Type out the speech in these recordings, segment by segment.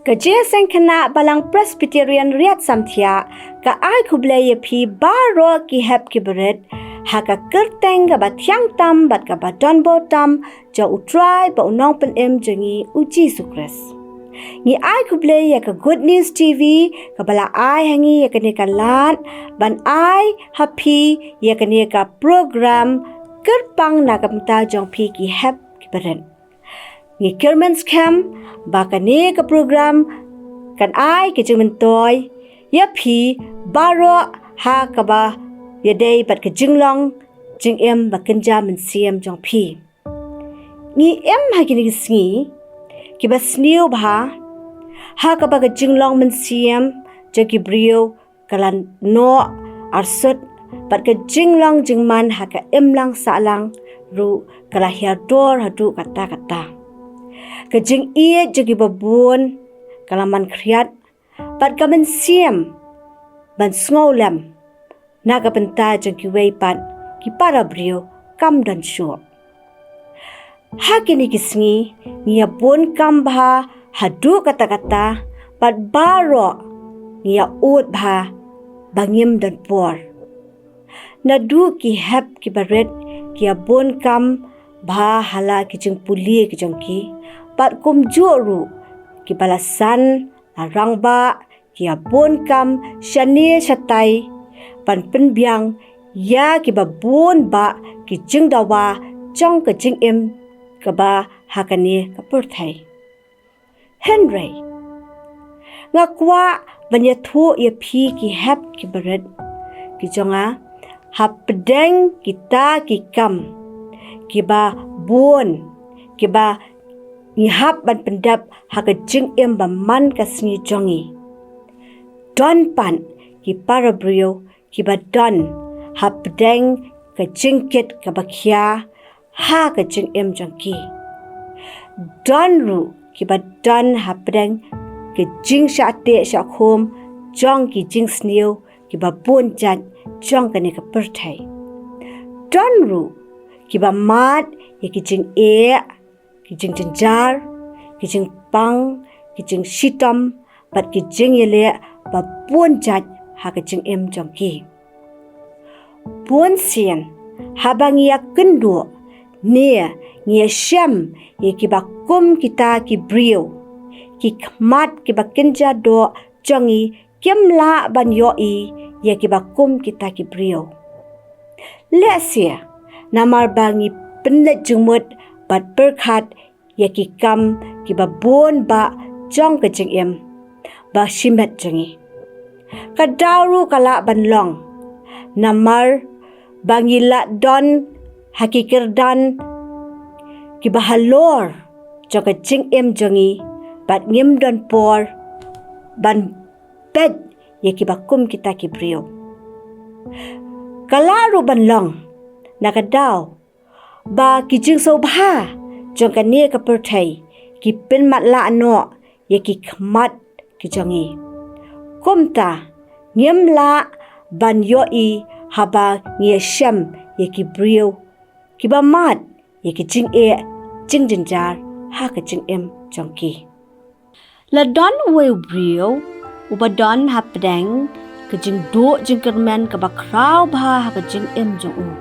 Jingiaseng Khynnah Balang Riatsamthiah KI Khublei phi baro ki hep ki beret haka kyrteng ka bathyang tam bat ka badonbo tam ja utrai ba unong pen jengi uji sukres ngi ai Khublei ya ka Good News TV ka bala ai hangi ya ka ne ka lat ban ai happy ya ka ne ka program Kyrpang na kamta jong phi ki hep ki beret ngi Kyrmen's camp ba ka ne ka program kan ai ki jing mentoy ya phi baro ha ka ba ya dei bat ka jinglong jingem ba kenja mynsiem jong phi ngi em ha ki ni sngi ki ba sngewbha ha ka ba ka jinglong mynsiem je ki brio kalan no arsut bat ka jinglong jingman ha ka emlang salang ru kala hiador hadu kata ka jing ie je ki babun kalaman kriat bat ka mynsiem ban sngolam na ka penta jeng ki wei pat ki para brio kam dan sho ha kini kisngi nia bon kam bha hadu kata pat baro nia ut bha bangim dan por na du ki hep ki baret ki bon kam bha hala ki jeng puli ki jong ki pat kum juru ki balasan rangba ki bon kam shani shatai pan penbiang ya ki babun ba ki jingdawa jong ka jingem ka ba hakani ka purthai Henry ngakwa banyathu ya phi ki hep ki baret ki jonga hapdeng kita ki kam ki ba bun ki ba ngihap ban pendap haka jingem ba man ka sngi jongi don pan ki para brio ki ba don hapdeng ka jingkit ka bakhya ha ka jingem jongki don ru ki ba don hapdeng ka jing sha te sha khom jong ki jing sneu ki ba bun jan jong ka ne ka perthai don ru ki ba mat ye ki jing e ki jing jar ki jing pang ki jing shitam bat ki jing yele ba bun jan ha ka jing em jongki bun sien habang ya kendo ne ngia syam ye ki ba kum kita ki brio ki khmat ki ba kenja do jongi kemla ban yo i ye ki ba kum kita ki brio lesia namar bangi penlet jumut bat berkhat ye ki kam ki ba bun ba jong ka jing em ba shimet jongi kadaru kala banlong namar bangila don hakikirdan ki bahalor joga jing em jongi bat ngim don por ban pet ye ki bakum kita ki brio kalaru banlong nakadaw ba ki jing sngewbha jong ne ka perthai ki pen mat la no ye ki khmat ki jongi kumta ngim la ban yo i haba ngie shem ye ki brio ki ba mat ye ki jing e jing jar ha ka jing em jongki la don we brio uba don hapdeng ka jing do jing kermen ka ba kraw bha ha ka jing em jong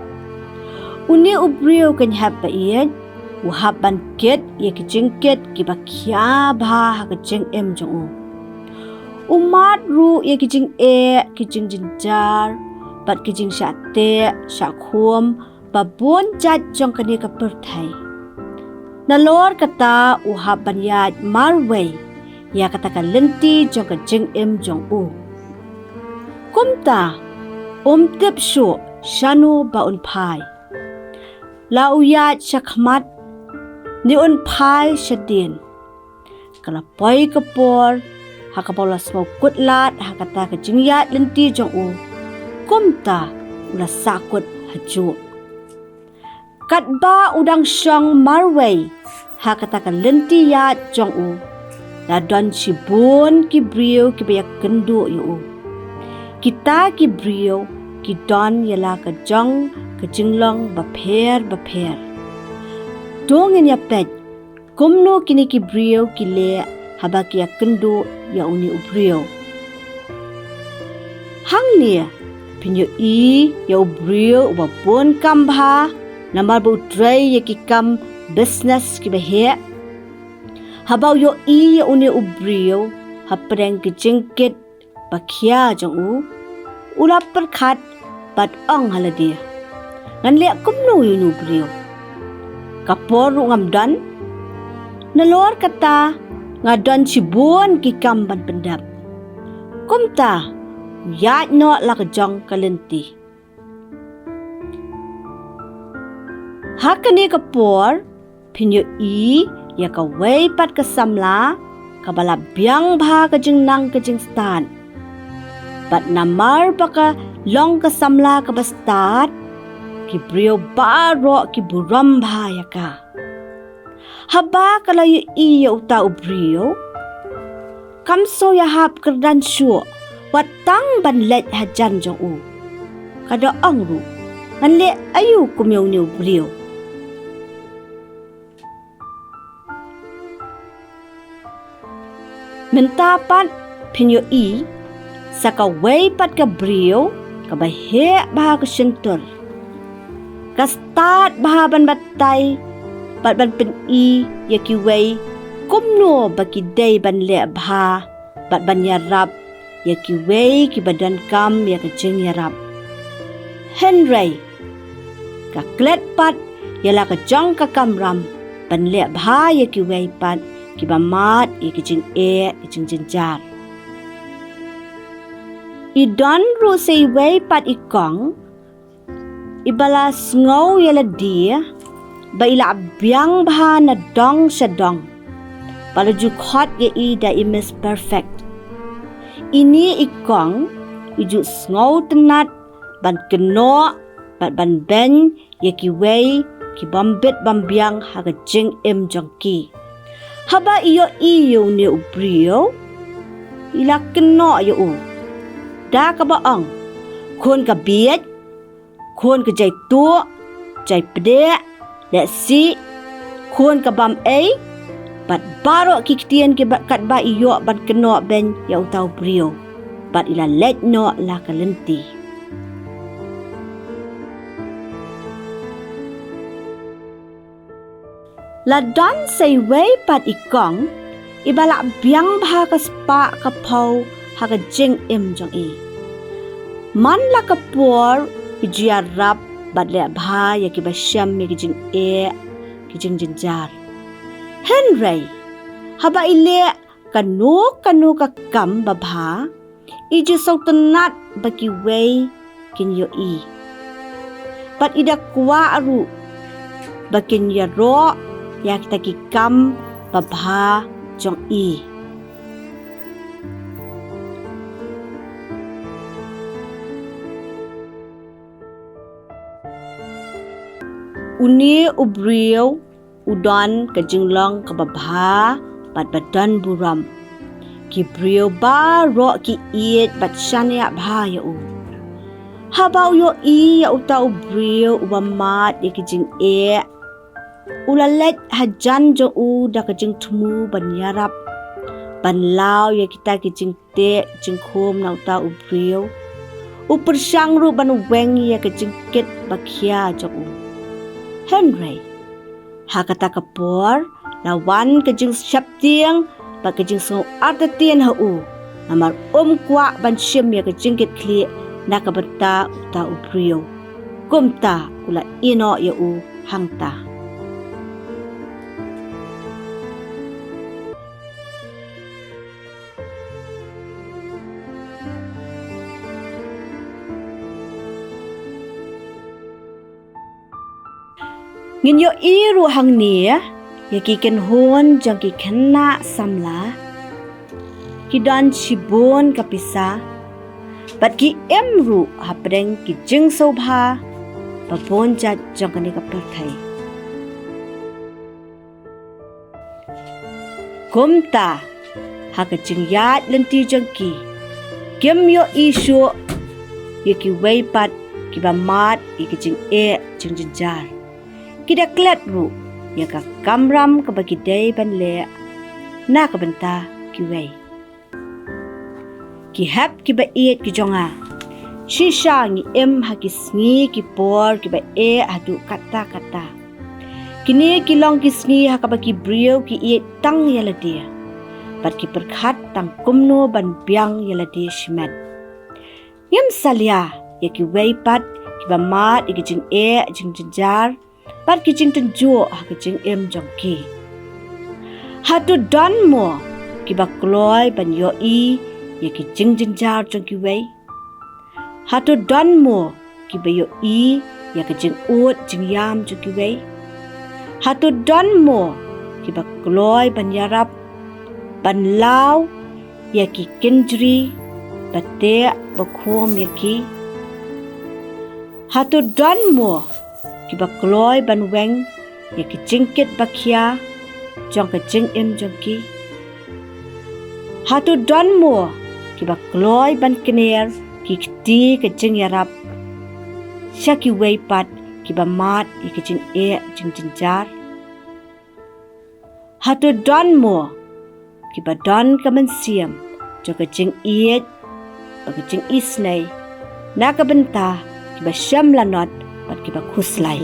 uni ubrio kan hap ba iet u hap ban ket ye ki jing ket ki ba khya bha ha ka jing em jong umat ru ye ki jing e ki jing jar bat ki jing sha te sha khom ba bon jat jong ka ne ka perthai na lor kata u ha ban ya marway ya kata ka lenti jong ka jing em jong kumta tip shu shanu ba un phai la u ya chakhmat ni un phai shadin kala poi ka por ha ka bola smo kutlat ha kata ka jing ya lenti jong kumta ula sakut haju kat ba udang syong marway ha kata ka lenti ya jong la don shibun ki brio ki ba kendo yu kita ki brio ki don yala ka jong ka jinglong ba pher dongin ya pet kumno kini ki brio ki le habaki kendo ya uni ubrio. Hang ni pinyo ya ubrio uba pun kambha namar bu tray ya kikam business kibahe. Habau ya uni ubrio hapdeng kejengkit bakia jong ulap perkat bat ong haladia. Ngan liak kumno yun ubrio. Kapor ngamdan nalor kata ngadan cibuan kikam ban pendap. Kumta yat no la kejong kalenti. Hakani kapor pinyo ya kawai pat kasamla kabala biang bha kajing nang kajing stan. Bat namar baka long kasamla kabastat kibrio baro kiburam bha yaka. Haba kalayu ya uta ubrio kamso ya hap kerdan syu watang ban let hajan jong kada angru nganle ayu kumyaw ni ubrio. Mentapat pinyo saka way pat ka brio kabahe baha ka syentur kastat baha ban batay pat ban pen ya kiway kumno baki day ban le baha bat ban yarap ya kiway kibadan kam ya ka jing yarap. Henry ka klet pat yala ka jong ka kamram ban le baha ya kiway pat kibamat ikijing ikijing jinjar. Idan ru say way pat ikong ibala sngow yala dia ba ila abyang baha na dong sa dong palaju khot ya da imis perfect. Ini ikong iju sngow tenat ban keno bat ban ben ya kiway kibambit bambyang haga jing jongki. Haba iyo ni ubrio ila keno yo da ka baang kun ka biet kun ka jay tu jay pede le si kun ka bam bat baro Ktien Ka kat ba iyo ban keno ben ya utaw brio bat ila let no la kalenti. Ladan say way pat ikong ibala biang bha ka spa ka pau haga jing jong man la kapor iarap bat le bha ya kibasyam mi kijing kijing jinjar. Henry haba ile kanu ka kam babha iju sautanat baki way kinyo bat ida kwa aru bakin yaro ya kita kikam babha jong uni ubrio udan ka jinglong ka babha bat badan buram kibrio ba ro ki bat shania bha ya habau yo ya uta ubrio ubamat ikijing ulalet hajan jo da ka jingthmu ban yarap ban lao ya kita kijing jingkhum na uta ubrio upersang ru ban weng ya ka jingkit bakhia jo Henry hakata kapor lawan ka jing hapdeng ba ka jing so artatien namar kwa ban shim ya ka jingkit kli na ka bata uta ubrio kumta ula ino ya hangta. Nginyo iru hang niya yakiken hon jang kikena samla kidan shibon kapisa bat ki emru hapdeng ki jingsobha babon jat jang kani kaperthai kumta haka jingyat lenti jangki gemyo isyo yaki weipat kibamat ikijing jinjar kida klet ru ya ka kamram ka bagi day ban le na ka benta kiwei. Ki hap ki ba iet ki jonga. Shisha ngi ha ki sngi ki por ki ba hadu kata. Kini ki long ki sngi ha ka ba ki brio ki iet tang yala dia. Bat ki perkhat tang kumno ban biang yala dia shimet. Yam salia ya ki wei pat ki ba mat ki jing jing jar. Bat ki jing tenjo ha ki jing jong ki. Hatu don mo ki ba kloy ban yo ya ki jing jar jong ki wei. Hatu don mo ki ba yo ya ki jing jing yam jong ki wei. Hatu don mo ki ba kloy ban iarap ban lau ya ki kindri bate bakhom ya ki. Hatu don mo ki ba kloy ban weng ya ki jingkit bakhia jong ka jing jong ki. Hatu don mo ki ba kloy ban kner ki kti ka jing iarap. Shaki wei pat ki ba mat ya ki jing jing jar. Hatu don mo ki ba don ka mynsiem jong ka jing ba ka jing isnei na ka benta ki ba syam lanot bat ki ba khuslai.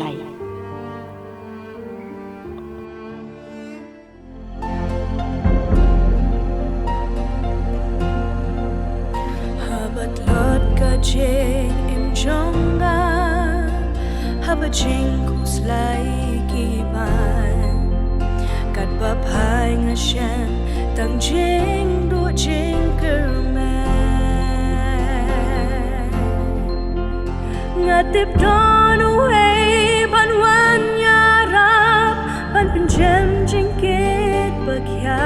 Habat lot ka jing jonga habat jing khuslai kiban kat ba phai nga shan tang jing do jing nga tip don away ban wan yarap ban pinjam jingkit bagya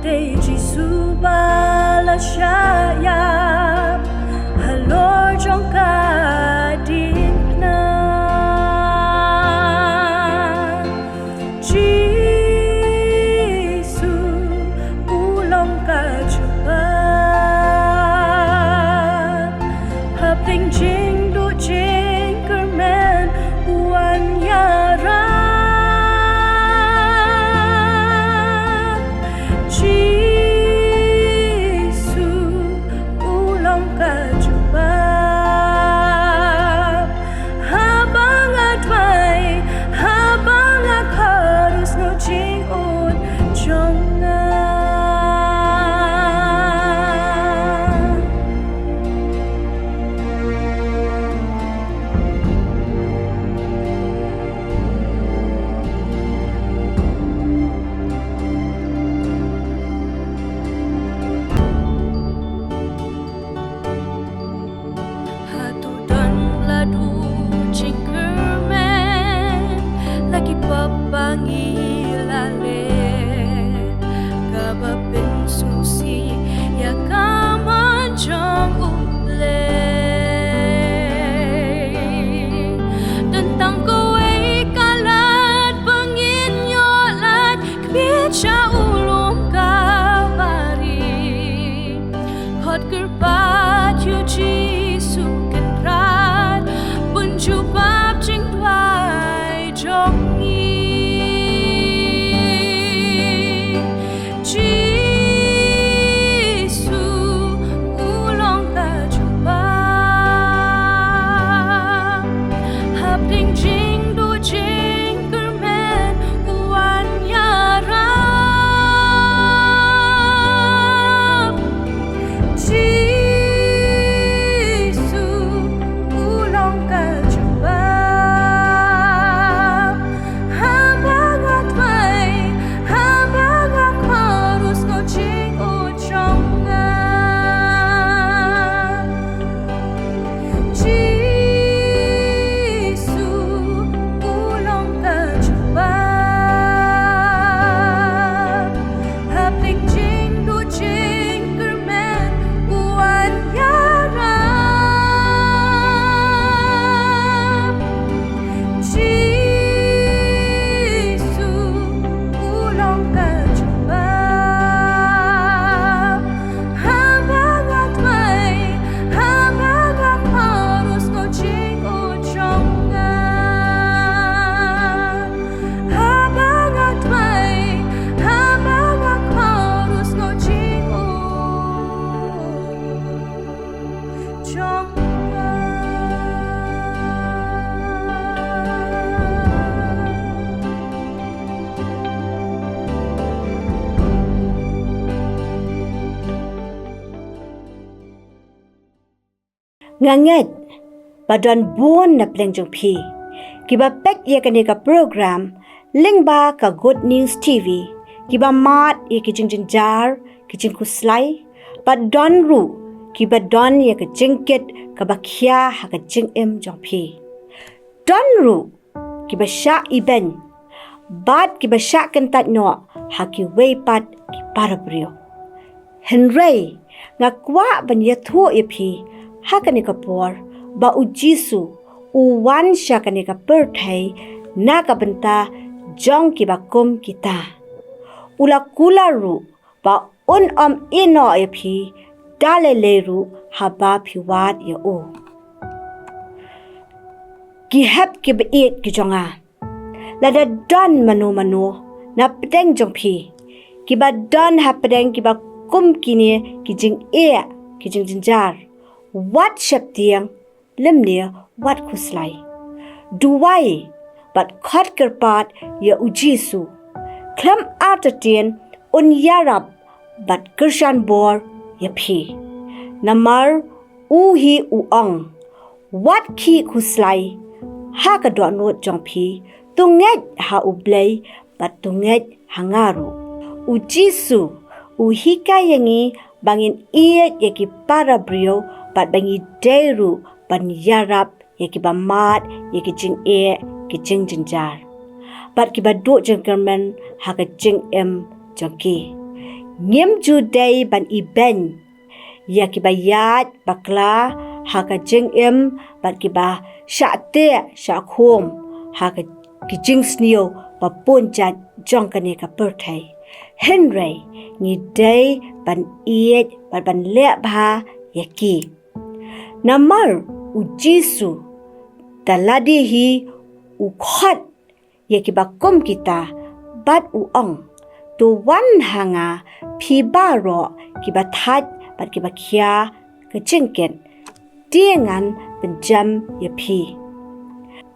de jisu bala shayap halor jong ka dikna jisu ulong ka chupa hapdeng jing do jing kermen wan yarap jisu ulong ka chupa habang atway habang akarus no jing un jonga. jong nganget badan buon na pleng jong pi kiba pek ye kane ka program lingba ka good news tv kiba mat ye ki jingjing jar ki jingku slai badan ru kiba don ye ka jingket ka bakhya ha ka jingem jong pi don ru kiba sha iben bat kiba sha kan tat no ha ki wei pat ki parabrio henrei ngakwa ban ye thu ye pi hakane kapor ba ujisu uwan shakane ka perthai na ka banta jong ki ba kum kita ula kularu ba ino epi dale leru haba phiwat ye o ki hap ki ba et ki jonga lada dan manu na pedeng jong pi ki ba dan hapdeng ki ba kum kini ki jing ki jing jinjar wat hapdeng lemne wat khuslai duwai bat khat kerpat ya ujisu klam atatien un iarap bat kershan bor ya phi namar uhi uang wat ki khuslai ha ka do not jong phi tunget ha U Blei bat tunget hangaru ujisu uhika yangi bangin yaki para brio bat bangi deru ban iarap yaki bamat yaki jing ki jing jinjar bat ki badu jengkermen ha ka jing jongki ngem ju day ban iben yaki bayat bakla ha ka jing bat ki ba sha khom ha ka ki jing snio ba ponjat jong kane ka perthai henry ni day ban ban le bha yaki namar ujisu taladi hi ukhat yaki bakum kita bat uang to wan hanga phibaro kibathat bat kibakhya kachingken tiengan penjam yapi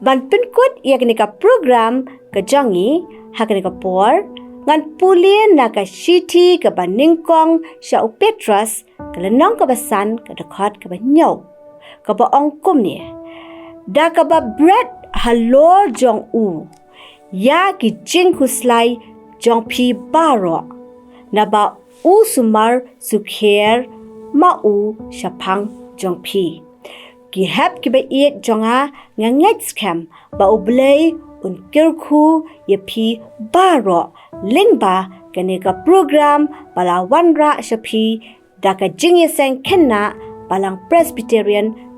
ban penkut yakni ka program kajangi hakni ka por ngan pulien na ka shiti ka baningkong sha Petras kalanong ka basan ka dakhat ka banyaw ka ba ongkom ni da ka ba bread halor jong u ya ki jing khuslai jong phi baro na ba u sumar sukher ma u shapang jong phi ki hap ki ba it jonga nganget scam ba U Blei Un kyrkhu ye phi baro lingba kane ka program bala wanra shapi daka Jingiaseng Khynnah Balang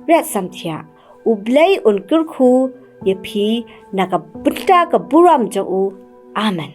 Riatsamthiah U Blei Un kyrkhu ye phi naka butta ka buram jo amen